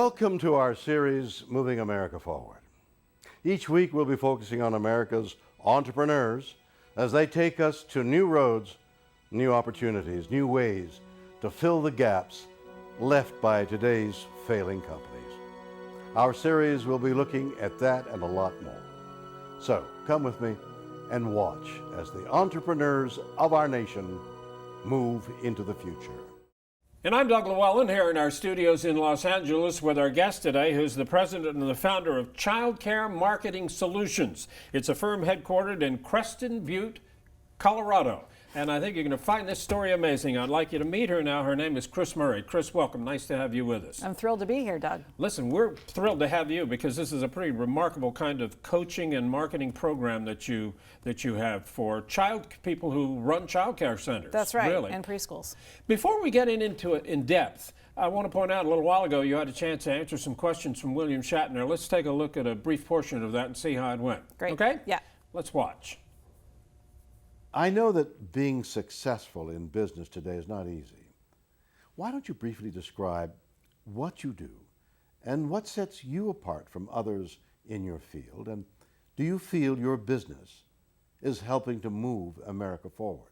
Welcome to our series, Moving America Forward. Each week we'll be focusing on America's entrepreneurs as they take us to new roads, new opportunities, new ways to fill the gaps left by today's failing companies. Our series will be looking at that and a lot more. So come with me and watch as the entrepreneurs of our nation move into the future. And I'm Doug Llewelyn here in our studios in Los Angeles with our guest today, who's the president and the founder of Child Care Marketing Solutions. It's a firm headquartered in Creston Butte, Colorado. And I think you're going to find this story amazing. I'd like you to meet her now. Her name is Kris Murray. Kris, welcome. Nice to have you with us. I'm thrilled to be here, Doug. Listen, we're thrilled to have you because this is a pretty remarkable kind of coaching and marketing program that you have for people who run child care centers. That's right, really. and preschools. Before we get into it in depth, I want to point out a little while ago you had a chance to answer some questions from William Shatner. Let's take a look at a brief portion of that and see how it went. Great. Okay? Yeah. Let's watch. I know that being successful in business today is not easy. Why don't you briefly describe what you do and what sets you apart from others in your field? And do you feel your business is helping to move America forward?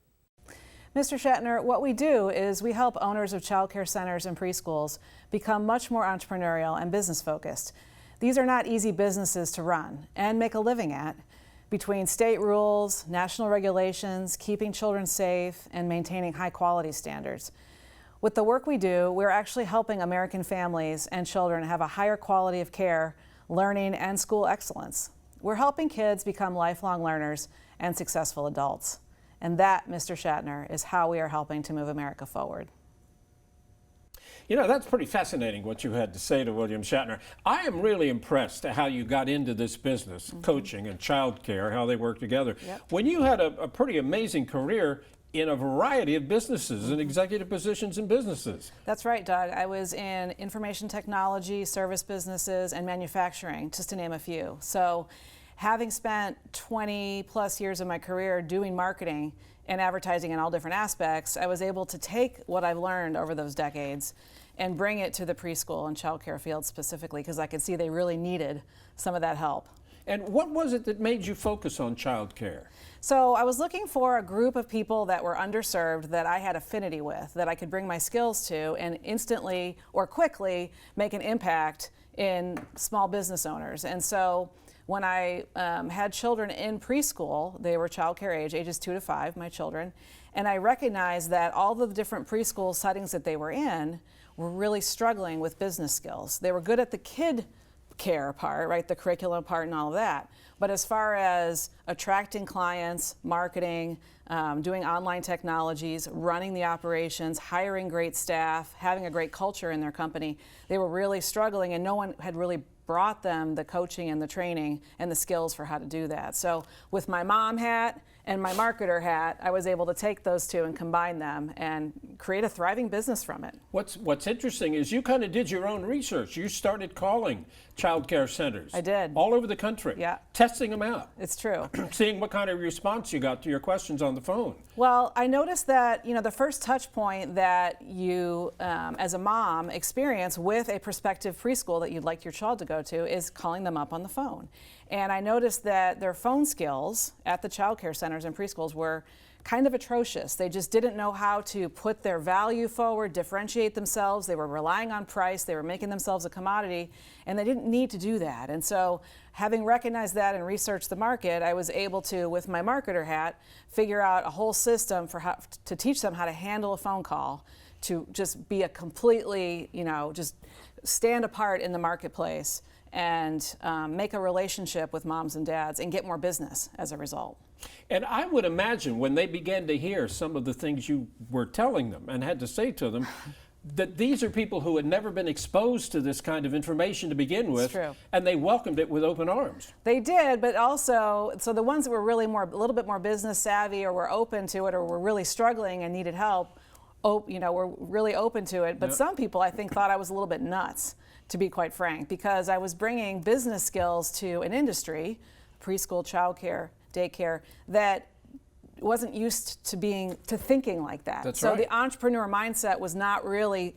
Mr. Shatner, what we do is we help owners of child care centers and preschools become much more entrepreneurial and business focused. These are not easy businesses to run and make a living at. Between state rules, national regulations, keeping children safe, and maintaining high quality standards. With the work we do, we're actually helping American families and children have a higher quality of care, learning, and school excellence. We're helping kids become lifelong learners and successful adults. And that, Mr. Shatner, is how we are helping to move America forward. You know, that's pretty fascinating what you had to say to William Shatner. I am really impressed at how you got into this business, coaching and child care, how they work together. Yep. When you had a pretty amazing career in a variety of businesses and executive positions in businesses. That's right, Doug. I was in information technology, service businesses, and manufacturing, just to name a few. So having spent 20 plus years of my career doing marketing and advertising in all different aspects, I was able to take what I've learned over those decades and bring it to the preschool and child care field specifically, because I could see they really needed some of that help. And what was it that made you focus on child care? So I was looking for a group of people that were underserved that I had affinity with, that I could bring my skills to and instantly or quickly make an impact in small business owners. And so when I had children in preschool, they were child care age, ages 2 to 5, my children, and I recognized that all the different preschool settings that they were in were really struggling with business skills. They were good at the kid care part, right, the curriculum part and all of that. But as far as attracting clients, marketing, doing online technologies, running the operations, hiring great staff, having a great culture in their company, they were really struggling, and no one had really brought them the coaching and the training and the skills for how to do that. So with my mom hat and my marketer hat, I was able to take those two and combine them and create a thriving business from it. What's interesting is you kind of did your own research. You started calling child care centers. I did. All over the country. Yeah. Testing them out. It's true. Seeing what kind of response you got to your questions on the phone. Well, I noticed that, the first touch point that you, as a mom, experience with a prospective preschool that you'd like your child to go to is calling them up on the phone. And I noticed that their phone skills at the child care centers and preschools were kind of atrocious. They just didn't know how to put their value forward, differentiate themselves. They were relying on price. They were making themselves a commodity, and they didn't need to do that. And so having recognized that and researched the market, I was able to, with my marketer hat, figure out a whole system for how to teach them how to handle a phone call, to just be a completely, just stand apart in the marketplace and make a relationship with moms and dads and get more business as a result. And I would imagine when they began to hear some of the things you were telling them and had to say to them, that these are people who had never been exposed to this kind of information to begin with, and they welcomed it with open arms. They did, but also, so the ones that were really a little bit more business savvy or were open to it or were really struggling and needed help, were really open to it. But some people, I think, thought I was a little bit nuts, to be quite frank, because I was bringing business skills to an industry, preschool, childcare, daycare, that wasn't used to thinking like that. That's so right. The entrepreneur mindset was not really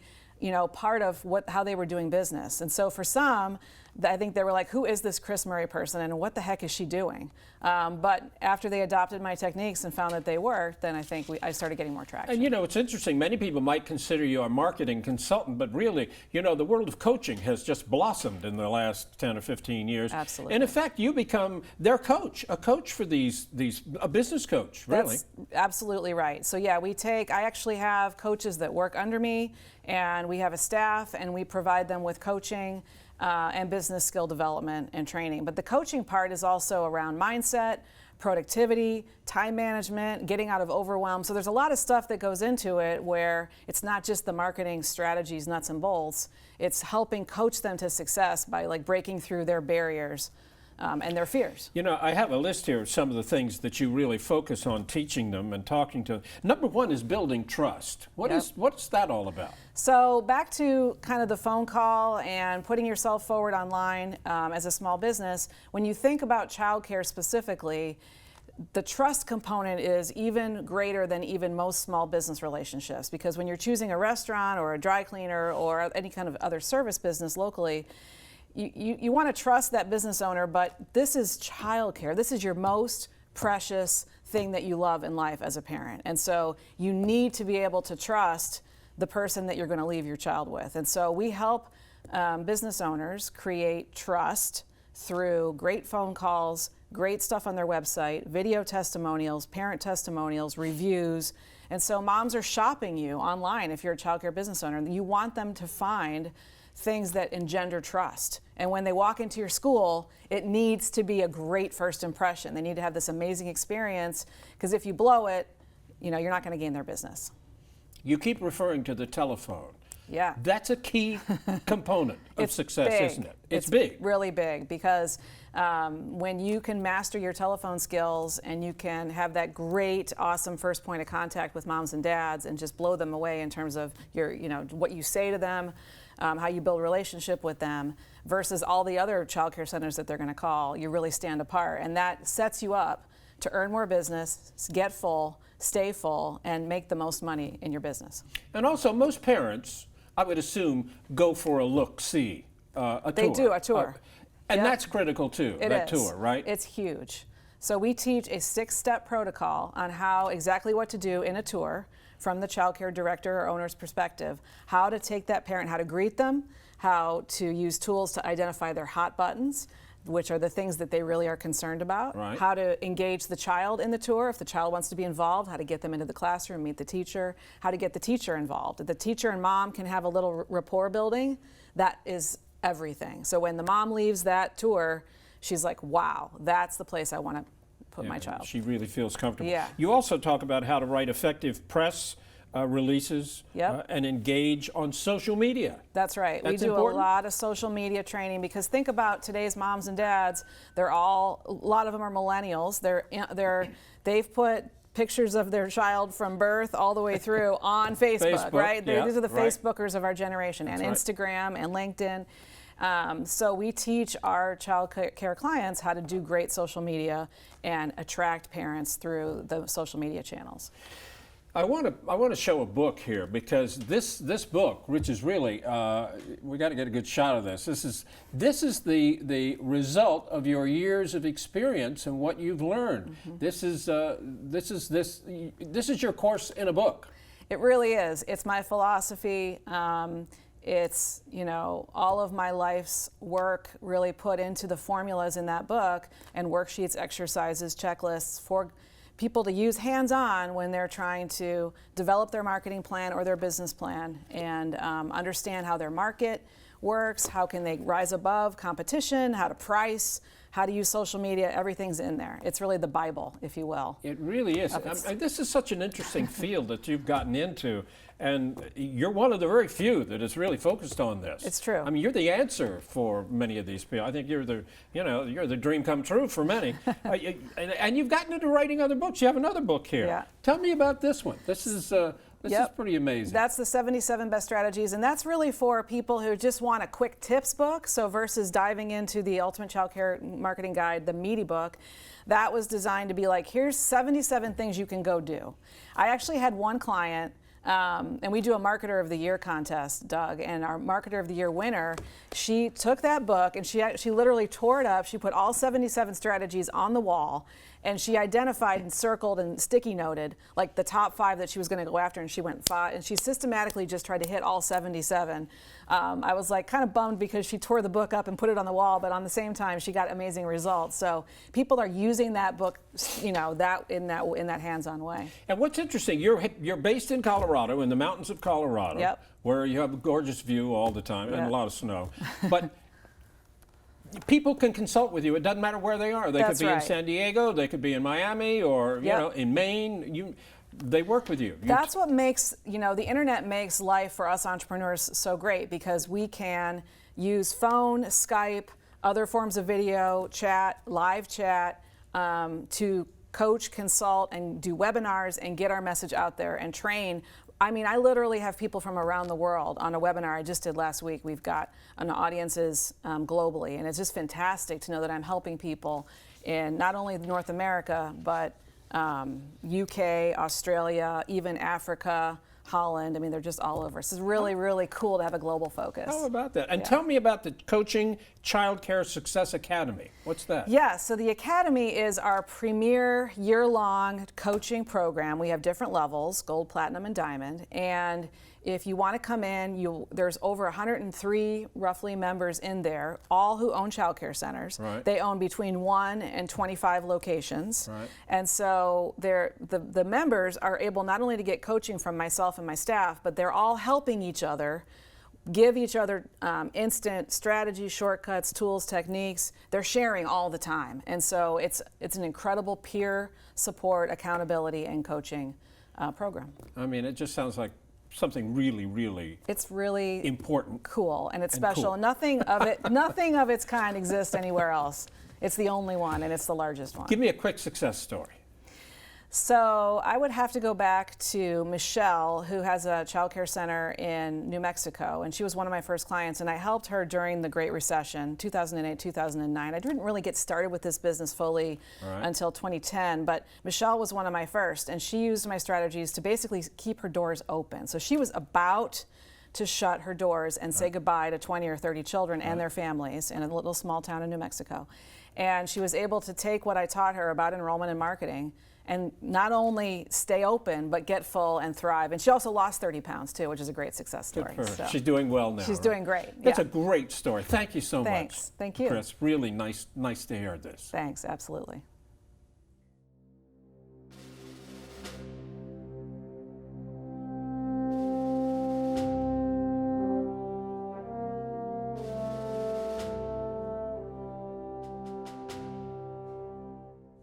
part of how they were doing business. And so for some, I think they were like, who is this Kris Murray person and what the heck is she doing? But after they adopted my techniques and found that they worked, then I think I started getting more traction. And it's interesting, many people might consider you a marketing consultant, but really, the world of coaching has just blossomed in the last 10 or 15 years. Absolutely. In effect, you become their coach, a coach for a business coach, really. That's absolutely right. So yeah, I actually have coaches that work under me, and we have a staff, and we provide them with coaching and business skill development and training. But the coaching part is also around mindset, productivity, time management, getting out of overwhelm. So there's a lot of stuff that goes into it where it's not just the marketing strategies, nuts and bolts. It's helping coach them to success by breaking through their barriers and their fears. I have a list here of some of the things that you really focus on teaching them and talking to them. Number one is building trust. What's that all about? So back to kind of the phone call and putting yourself forward online as a small business, when you think about childcare specifically, the trust component is even greater than even most small business relationships, because when you're choosing a restaurant or a dry cleaner or any kind of other service business locally, you want to trust that business owner, but this is childcare. This is your most precious thing that you love in life as a parent. And so you need to be able to trust the person that you're going to leave your child with. And so we help business owners create trust through great phone calls, great stuff on their website, video testimonials, parent testimonials, reviews. And so moms are shopping you online if you're a childcare business owner. You want them to find things that engender trust. And when they walk into your school, it needs to be a great first impression. They need to have this amazing experience, because if you blow it, you're not going to gain their business. You keep referring to the telephone. Yeah. That's a key component of success, big. Isn't it? It's big. Really big, because when you can master your telephone skills and you can have that great, awesome first point of contact with moms and dads and just blow them away in terms of what you say to them, how you build a relationship with them, versus all the other childcare centers that they're going to call, you really stand apart. And that sets you up to earn more business, get full, stay full, and make the most money in your business. And also, most parents, I would assume, go for a look-see, a tour. They do, a tour. And Yep. that's critical too, that tour, right? It's huge. So we teach a 6-step protocol on exactly what to do in a tour from the childcare director or owner's perspective, how to take that parent, how to greet them, how to use tools to identify their hot buttons, which are the things that they really are concerned about, right. How to engage the child in the tour if the child wants to be involved, how to get them into the classroom, meet the teacher, how to get the teacher involved. If the teacher and mom can have a little rapport building, that is everything. So when the mom leaves that tour, she's like, wow, that's the place I want to put my child. She really feels comfortable. Yeah. You also talk about how to write effective press releases and engage on social media. That's right. That's we do important? a lot of social media training, because think about today's moms and dads. A lot of them are millennials. They've put pictures of their child from birth all the way through on Facebook, right? These are the Facebookers of our generation, and Instagram and LinkedIn. So we teach our child care clients how to do great social media and attract parents through the social media channels. I want to show a book here, because this book, which is really we got to get a good shot of this. This is the result of your years of experience and what you've learned. Mm-hmm. This is your course in a book. It really is. It's my philosophy. It's all of my life's work really put into the formulas in that book, and worksheets, exercises, checklists for people to use hands-on when they're trying to develop their marketing plan or their business plan, and understand how their market works, how can they rise above competition, how to price, how to use social media. Everything's in there. It's really the Bible, if you will. It really is. This is such an interesting field that you've gotten into, and you're one of the very few that is really focused on this. It's true. I mean, you're the answer for many of these people. I think you're the dream come true for many. And you've gotten into writing other books. You have another book here. Yeah. Tell me about this one. This is pretty amazing. That's the 77 Best Strategies, and that's really for people who just want a quick tips book. So versus diving into the Ultimate Childcare Marketing Guide, the meaty book, that was designed to be like, here's 77 things you can go do. I actually had one client And we do a Marketer of the Year contest, Doug, and our Marketer of the Year winner, she took that book and she literally tore it up. She put all 77 strategies on the wall, and she identified and circled and sticky noted like the top 5 that she was going to go after, and she went 5, and she systematically just tried to hit all 77. I was like kind of bummed because she tore the book up and put it on the wall, but on the same time she got amazing results. So people are using that book, you know, in that hands-on way. And what's interesting, you're based in Colorado, in the mountains of Colorado, Yep. where you have a gorgeous view all the time and Yeah. a lot of snow. But people can consult with you. It doesn't matter where they are. They That's could be in right. San Diego, they could be in Miami, or you Yep. know, in Maine. They work with you. That's what makes, you know, the internet makes life for us entrepreneurs so great, because we can use phone, Skype, other forms of video, chat, live chat, to coach, consult, and do webinars and get our message out there and train. I mean, I literally have people from around the world on a webinar I just did last week. We've got audiences globally, and it's just fantastic to know that I'm helping people in not only North America, but UK, Australia, even Africa, Holland. I mean, they're just all over. So it's really, really cool to have a global focus. How about that? And Yeah. tell me about the Coaching Childcare Success Academy. What's that? Yeah, so the Academy is our premier year-long coaching program. We have different levels, gold, platinum, and diamond. And if you want to come in, there's over 103 roughly members in there, all who own child care centers. Right. They own between 1 and 25 locations. Right. And so the members are able not only to get coaching from myself and my staff, but they're all helping each other, give each other instant strategies, shortcuts, tools, techniques. They're sharing all the time. And so it's an incredible peer support, accountability, and coaching program. I mean, it just sounds like something really, really It's really important. cool, and it's And special. cool. Nothing of its kind exists anywhere else. It's the only one, and it's the largest one. Give me a quick success story. So I would have to go back to Michelle, who has a child care center in New Mexico, and she was one of my first clients, and I helped her during the Great Recession, 2008, 2009. I didn't really get started with this business fully until 2010, but Michelle was one of my first, and she used my strategies to basically keep her doors open. So she was about to shut her doors and say goodbye to 20 or 30 children and their families in a little small town in New Mexico. And she was able to take what I taught her about enrollment and marketing and not only stay open, but get full and thrive. And she also lost 30 pounds too, which is a great success story. Good for her. So She's doing well now. she's right? doing great. That's Yeah. a great story. Thank you so Thanks. much. Thank you. Kris, really nice to hear this. Thanks, absolutely.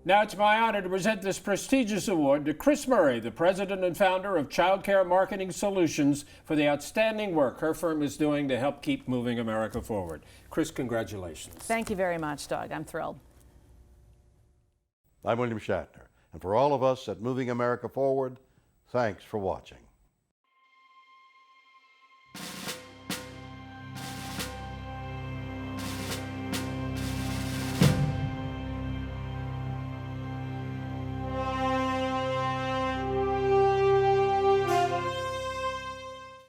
Now it's my honor to present this prestigious award to Kris Murray, the president and founder of Childcare Marketing Solutions, for the outstanding work her firm is doing to help keep moving America forward. Kris, congratulations. Thank you very much, Doug. I'm thrilled. I'm William Shatner, and for all of us at Moving America Forward, thanks for watching.